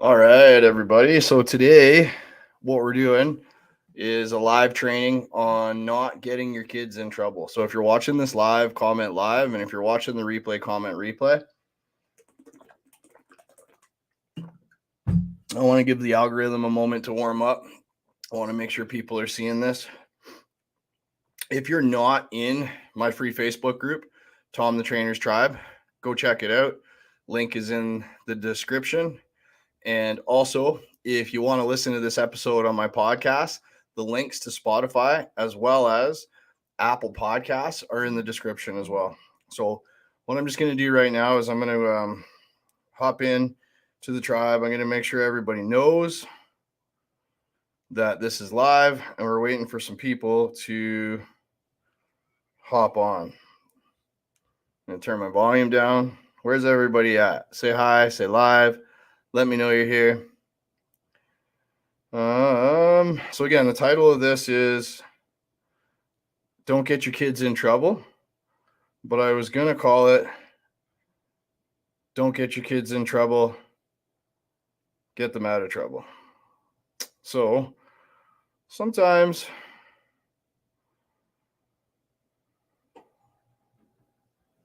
All right, everybody. So today, what we're doing is a live training on not getting your kids in trouble. So if you're watching this live, comment live. And if you're watching the replay, comment replay. I want to give the algorithm a moment to warm up. I want to make sure people are seeing this. If you're not in my free Facebook group, Tom the Trainer's Tribe, go check it out. Link is in the description. And also, if you want to listen to this episode on my podcast, the links to Spotify as well as Apple Podcasts are in the description as well. So, what I'm just going to do right now is I'm going to hop in to the tribe. I'm going to make sure everybody knows that this is live and we're waiting for some people to hop on. I'm going to turn my volume down. Where's everybody at? Say hi, say live. Let me know you're here. So again, the title of this is Don't Get Your Kids in Trouble, but I was going to call it Don't Get Your Kids in Trouble, Get Them Out of Trouble. So sometimes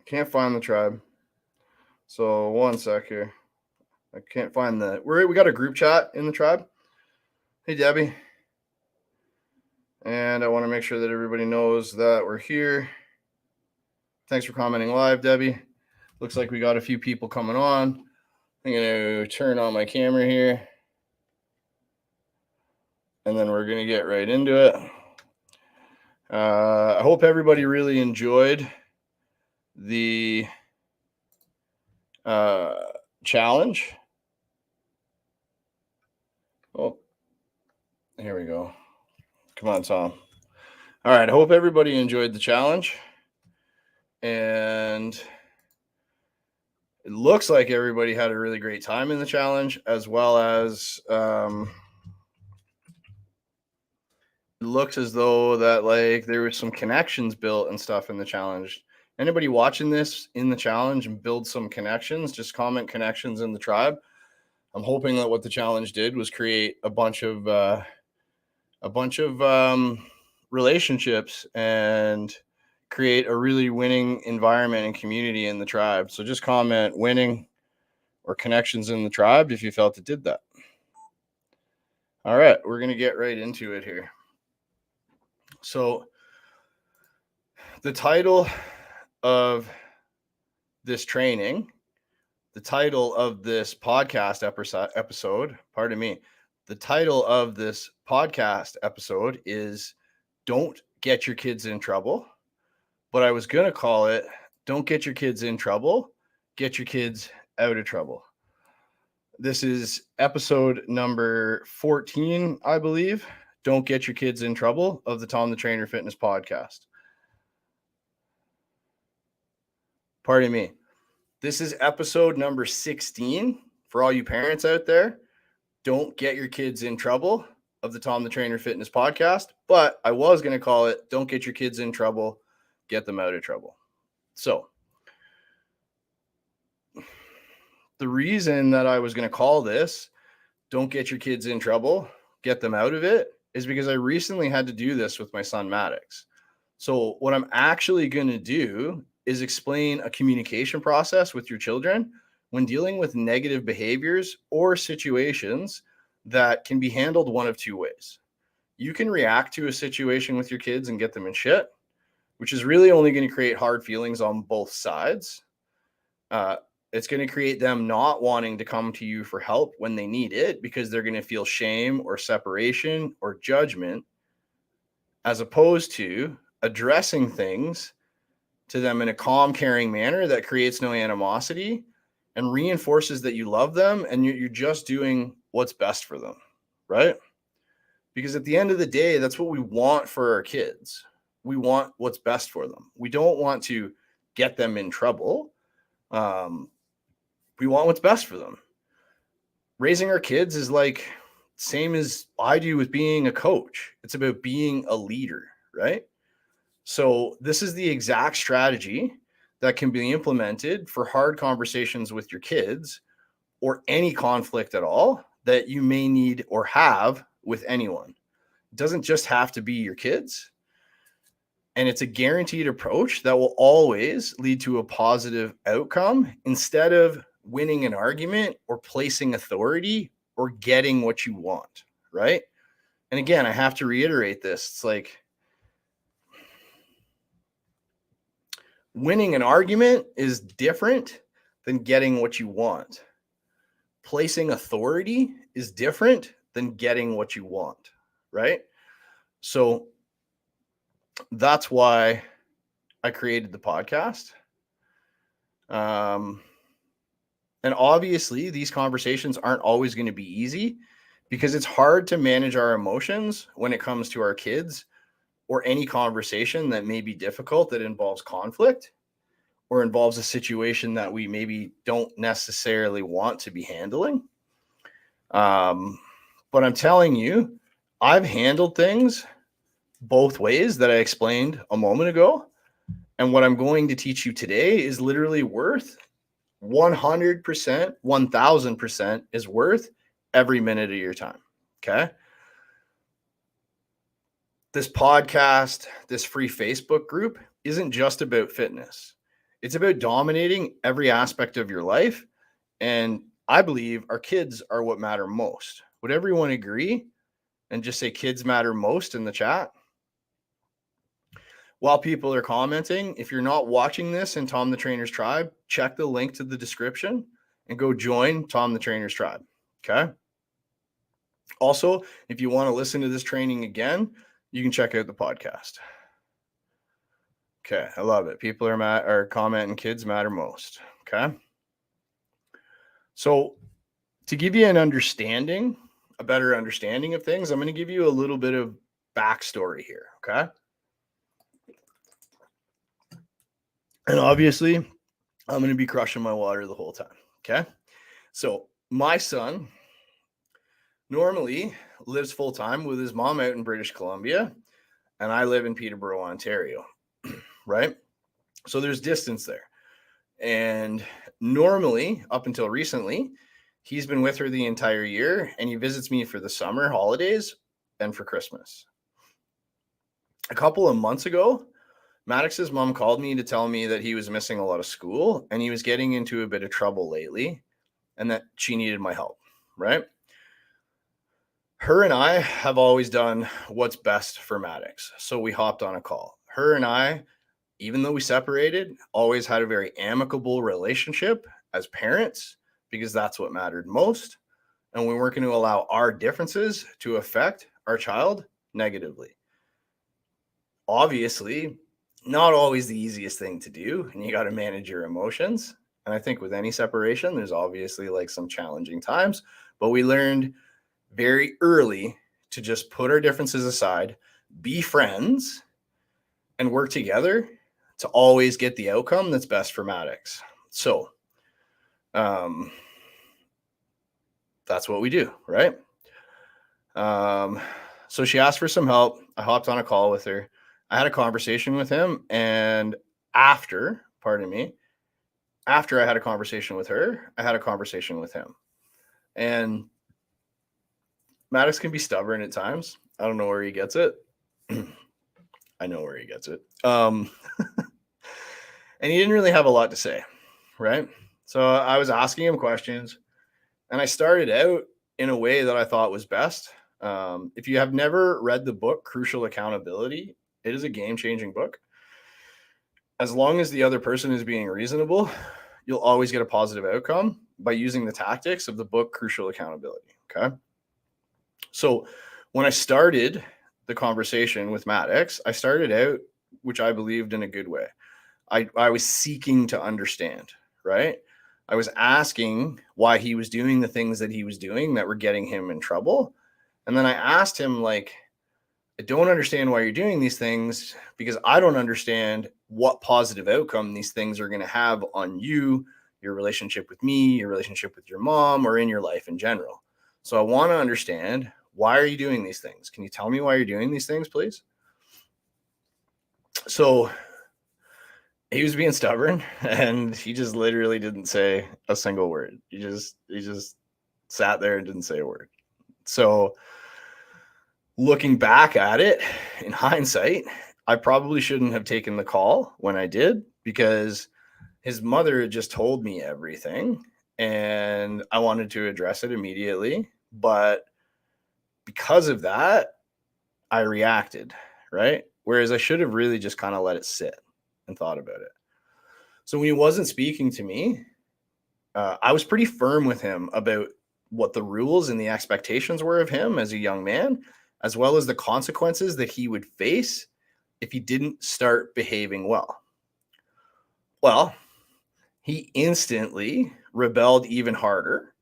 can't find the tribe. So one sec here. I can't find we got a group chat in the tribe. Hey, Debbie. And I want to make sure that everybody knows that we're here. Thanks for commenting live, Debbie. Looks like we got a few people coming on. I'm going to turn on my camera here. And then we're going to get right into it. I hope everybody really enjoyed the challenge. Oh, here we go. Come on, Tom. All right. I hope everybody enjoyed the challenge. And it looks like everybody had a really great time in the challenge, as well as it looks as though that like there were some connections built and stuff in the challenge. Anybody watching this in the challenge and build some connections, just comment connections in the tribe. I'm hoping that what the challenge did was create a bunch of relationships and create a really winning environment and community in the tribe. So just comment winning or connections in the tribe if you felt it did that. All right, we're going to get right into it here. So the title of this training, the title of this podcast episode, pardon me, the title of this podcast episode is Don't Get Your Kids in Trouble. But I was going to call it Don't Get Your Kids in Trouble, Get Your Kids Out of Trouble. This is episode number 14, I believe. Don't Get Your Kids in Trouble of the Tom the Trainer Fitness Podcast. Pardon me. This is episode number 16 for all you parents out there. Don't get your kids in trouble of the Tom the Trainer Fitness Podcast. But I was going to call it Don't Get Your Kids in Trouble, Get Them Out of Trouble. So the reason that I was going to call this Don't Get Your Kids in Trouble, Get Them Out of It is because I recently had to do this with my son Maddox. So what I'm actually going to do is explain a communication process with your children when dealing with negative behaviors or situations that can be handled one of two ways. You can react to a situation with your kids and get them in shit, which is really only going to create hard feelings on both sides. It's going to create them not wanting to come to you for help when they need it because they're going to feel shame or separation or judgment, as opposed to addressing things to them in a calm, caring manner that creates no animosity and reinforces that you love them and you're just doing what's best for them, right? Because at the end of the day, that's what we want for our kids. We want what's best for them. We don't want to get them in trouble. We want what's best for them. Raising our kids is like same as I do with being a coach. It's about being a leader, right? So this is the exact strategy that can be implemented for hard conversations with your kids or any conflict at all that you may need or have with anyone. It doesn't just have to be your kids. And it's a guaranteed approach that will always lead to a positive outcome instead of winning an argument or placing authority or getting what you want, right? And again, I have to reiterate this. It's like winning an argument is different than getting what you want. Placing authority is different than getting what you want, right? So that's why I created the podcast. And obviously, these conversations aren't always going to be easy because it's hard to manage our emotions when it comes to our kids or any conversation that may be difficult that involves conflict or involves a situation that we maybe don't necessarily want to be handling. But I'm telling you, I've handled things both ways that I explained a moment ago. And what I'm going to teach you today is literally worth 100%, 1000% is worth every minute of your time. Okay. This podcast, this free Facebook group isn't just about fitness. It's about dominating every aspect of your life. And I believe our kids are what matter most. Would everyone agree? And just say kids matter most in the chat. While people are commenting, if you're not watching this in Tom the Trainer's Tribe, check the link to the description and go join Tom the Trainer's Tribe. Okay. Also, if you want to listen to this training again, you can check out the podcast. Okay. I love it. People are commenting kids matter most. Okay. So to give you a better understanding of things, I'm going to give you a little bit of backstory here. Okay. And obviously, I'm going to be crushing my water the whole time. Okay. So my son normally lives full time with his mom out in British Columbia, and I live in Peterborough, Ontario. Right. So there's distance there. And normally, up until recently, he's been with her the entire year, and he visits me for the summer holidays and for Christmas. A couple of months ago, Maddox's mom called me to tell me that he was missing a lot of school and he was getting into a bit of trouble lately and that she needed my help, right? Her and I have always done what's best for Maddox. So we hopped on a call. Her and I, even though we separated, always had a very amicable relationship as parents because that's what mattered most. And we weren't going to allow our differences to affect our child negatively. Obviously, not always the easiest thing to do, and you got to manage your emotions. And I think with any separation, there's obviously like some challenging times, but we learned very early to just put our differences aside, be friends, and work together to always get the outcome that's best for Maddox. So, that's what we do, right? So she asked for some help. I hopped on a call with her. I had a conversation with him, and after I had a conversation with her, I had a conversation with him. And Maddox can be stubborn at times. I don't know where he gets it. I know where he gets it. And he didn't really have a lot to say, right? So I was asking him questions, and I started out in a way that I thought was best. If you have never read the book, Crucial Accountability, it is a game-changing book. As long as the other person is being reasonable, you'll always get a positive outcome by using the tactics of the book, Crucial Accountability. Okay. So when I started the conversation with Maddox, I started out, which I believed in a good way. I was seeking to understand, right? I was asking why he was doing the things that he was doing that were getting him in trouble. And then I asked him, like, I don't understand why you're doing these things because I don't understand what positive outcome these things are going to have on you, your relationship with me, your relationship with your mom, or in your life in general. So I want to understand, why are you doing these things? Can you tell me why you're doing these things, please? So he was being stubborn, and he just literally didn't say a single word. He just sat there and didn't say a word. So looking back at it in hindsight, I probably shouldn't have taken the call when I did, because his mother had just told me everything and I wanted to address it immediately. But because of that, I reacted, right? Whereas I should have really just kind of let it sit and thought about it. So when he wasn't speaking to me, I was pretty firm with him about what the rules and the expectations were of him as a young man, as well as the consequences that he would face if he didn't start behaving well. Well, he instantly rebelled even harder.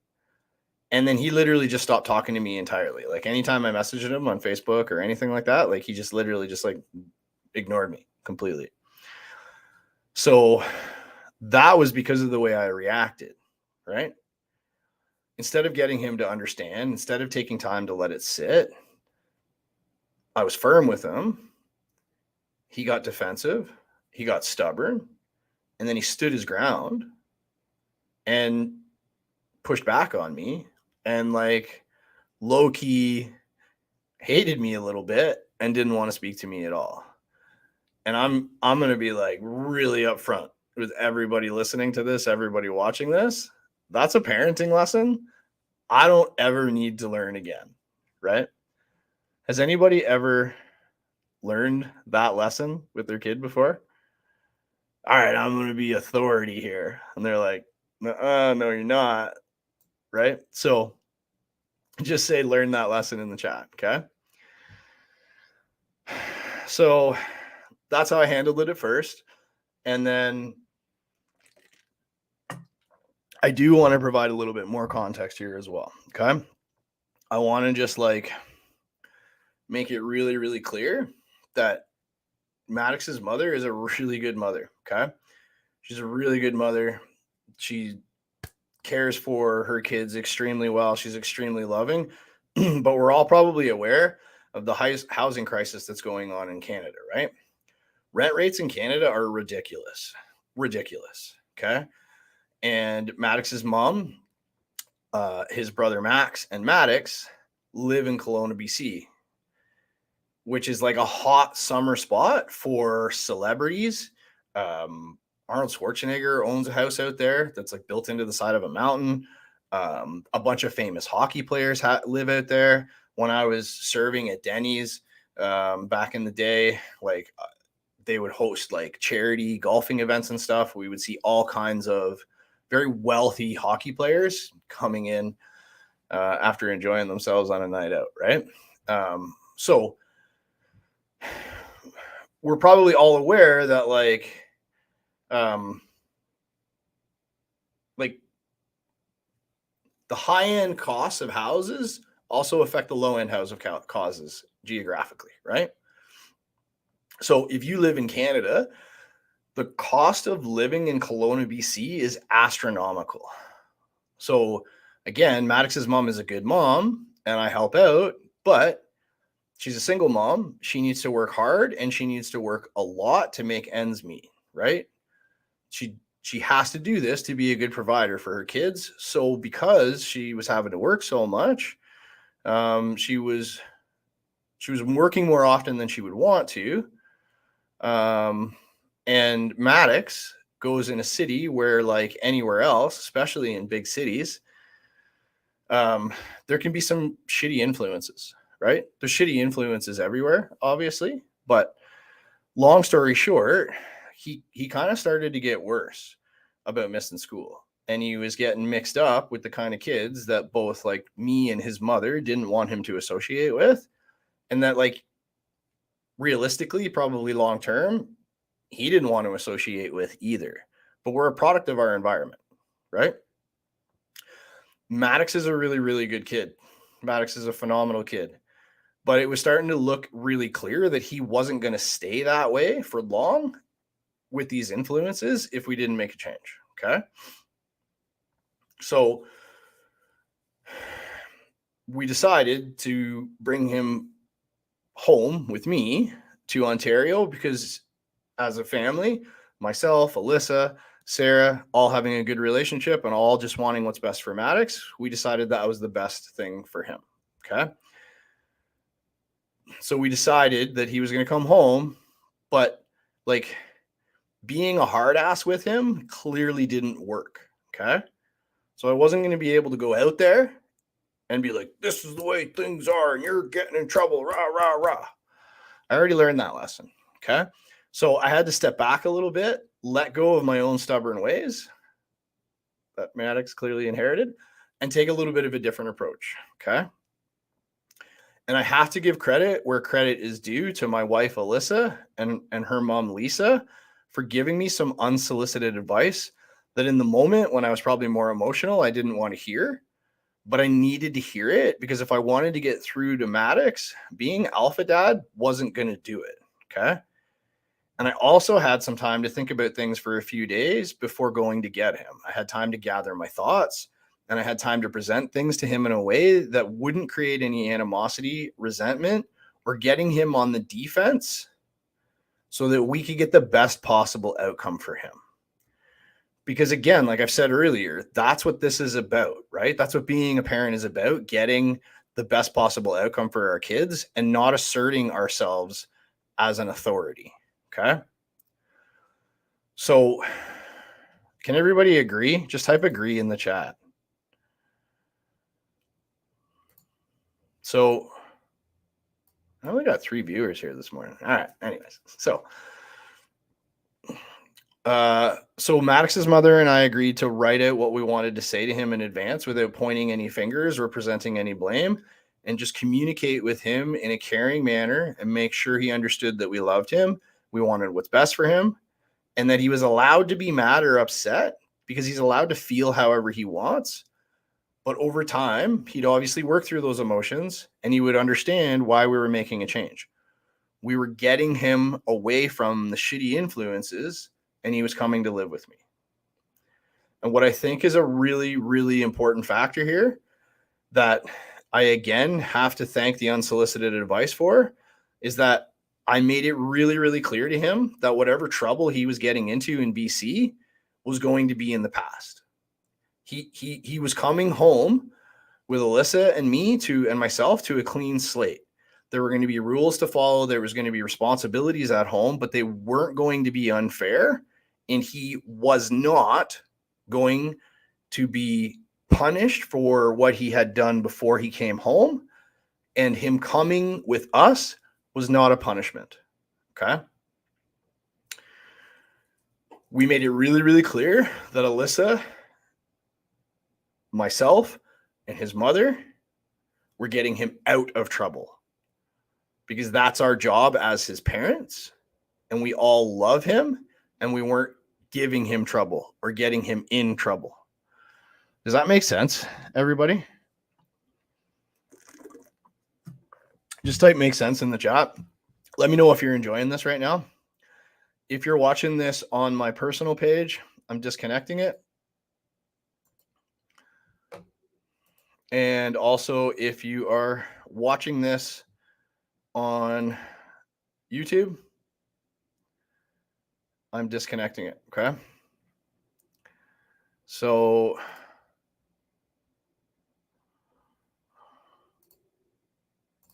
And then he literally just stopped talking to me entirely. Like anytime I messaged him on Facebook or anything like that, like he just literally just like ignored me completely. So that was because of the way I reacted, right? Instead of getting him to understand, instead of taking time to let it sit, I was firm with him. He got defensive, he got stubborn, and then he stood his ground and pushed back on me and like low key hated me a little bit and didn't want to speak to me at all. And I'm going to be like really upfront with everybody listening to this, everybody watching this. That's a parenting lesson I don't ever need to learn again, right? Has anybody ever learned that lesson with their kid before? All right, I'm going to be authority here. And they're like, no, you're not, right? So just say learn that lesson in the chat, okay? So that's how I handled it at first. And then I do want to provide a little bit more context here as well, okay? I want to just like make it really, really clear that Maddox's mother is a really good mother, okay? She's a really good mother. She cares for her kids extremely well. She's extremely loving. But we're all probably aware of the highest housing crisis that's going on in Canada, right? Rent rates in Canada are ridiculous. Ridiculous. Okay. And Maddox's mom, his brother Max, and Maddox live in Kelowna, BC, which is like a hot summer spot for celebrities. Arnold Schwarzenegger owns a house out there that's like built into the side of a mountain. A bunch of famous hockey players live out there. When I was serving at Denny's back in the day, like they would host like charity golfing events and stuff. We would see all kinds of very wealthy hockey players coming in after enjoying themselves on a night out, right? So we're probably all aware that like the high-end costs of houses also affect the low-end house of causes geographically, right? So if you live in Canada, the cost of living in Kelowna, BC is astronomical. So again, Maddox's mom is a good mom and I help out, but she's a single mom. She needs to work hard and she needs to work a lot to make ends meet, right? She has to do this to be a good provider for her kids. So because she was having to work so much, she was working more often than she would want to. And Maddox goes in a city where, like anywhere else, especially in big cities, there can be some shitty influences, right? There's shitty influences everywhere, obviously. But long story short, he kind of started to get worse about missing school. And he was getting mixed up with the kind of kids that both like me and his mother didn't want him to associate with. And that like realistically, probably long term, he didn't want to associate with either. But we're a product of our environment, right? Maddox is a really, really good kid. Maddox is a phenomenal kid. But it was starting to look really clear that he wasn't going to stay that way for long with these influences if we didn't make a change. Okay. So we decided to bring him home with me to Ontario because as a family, myself, Alyssa, Sarah, all having a good relationship and all just wanting what's best for Maddox, we decided that was the best thing for him. Okay. So we decided that he was going to come home, but like being a hard ass with him clearly didn't work. Okay. So I wasn't going to be able to go out there and be like, this is the way things are and you're getting in trouble. Rah, rah, rah. I already learned that lesson. Okay. So I had to step back a little bit, let go of my own stubborn ways that Maddox clearly inherited, and take a little bit of a different approach. Okay. And I have to give credit where credit is due to my wife, Alyssa, and her mom, Lisa, for giving me some unsolicited advice that in the moment when I was probably more emotional, I didn't want to hear, but I needed to hear it because if I wanted to get through to Maddox, being alpha dad wasn't going to do it. Okay. And I also had some time to think about things for a few days before going to get him. I had time to gather my thoughts and I had time to present things to him in a way that wouldn't create any animosity, resentment, or getting him on the defense so that we could get the best possible outcome for him. Because again, like I've said earlier, that's what this is about, right? That's what being a parent is about, getting the best possible outcome for our kids and not asserting ourselves as an authority. Okay. So can everybody agree? Just type agree in the chat. So I only got 3 viewers here this morning. All right. Anyways, so Maddox's mother and I agreed to write out what we wanted to say to him in advance without pointing any fingers or presenting any blame and just communicate with him in a caring manner and make sure he understood that we loved him. We wanted what's best for him and that he was allowed to be mad or upset because he's allowed to feel however he wants. But over time, he'd obviously work through those emotions and he would understand why we were making a change. We were getting him away from the shitty influences and he was coming to live with me. And what I think is a really, really important factor here that I again have to thank the unsolicited advice for is that I made it really, really clear to him that whatever trouble he was getting into in BC was going to be in the past. He was coming home with Alyssa and me and myself to a clean slate. There were going to be rules to follow. There was going to be responsibilities at home, but they weren't going to be unfair. And he was not going to be punished for what he had done before he came home. And him coming with us was not a punishment. Okay. We made it really, really clear that Alyssa, myself, and his mother were getting him out of trouble because that's our job as his parents. And we all love him and we weren't giving him trouble or getting him in trouble. Does that make sense, everybody? Just type make sense in the chat. Let me know if you're enjoying this right now. If you're watching this on my personal page, I'm disconnecting it. And also, if you are watching this on YouTube, I'm disconnecting it. Okay. So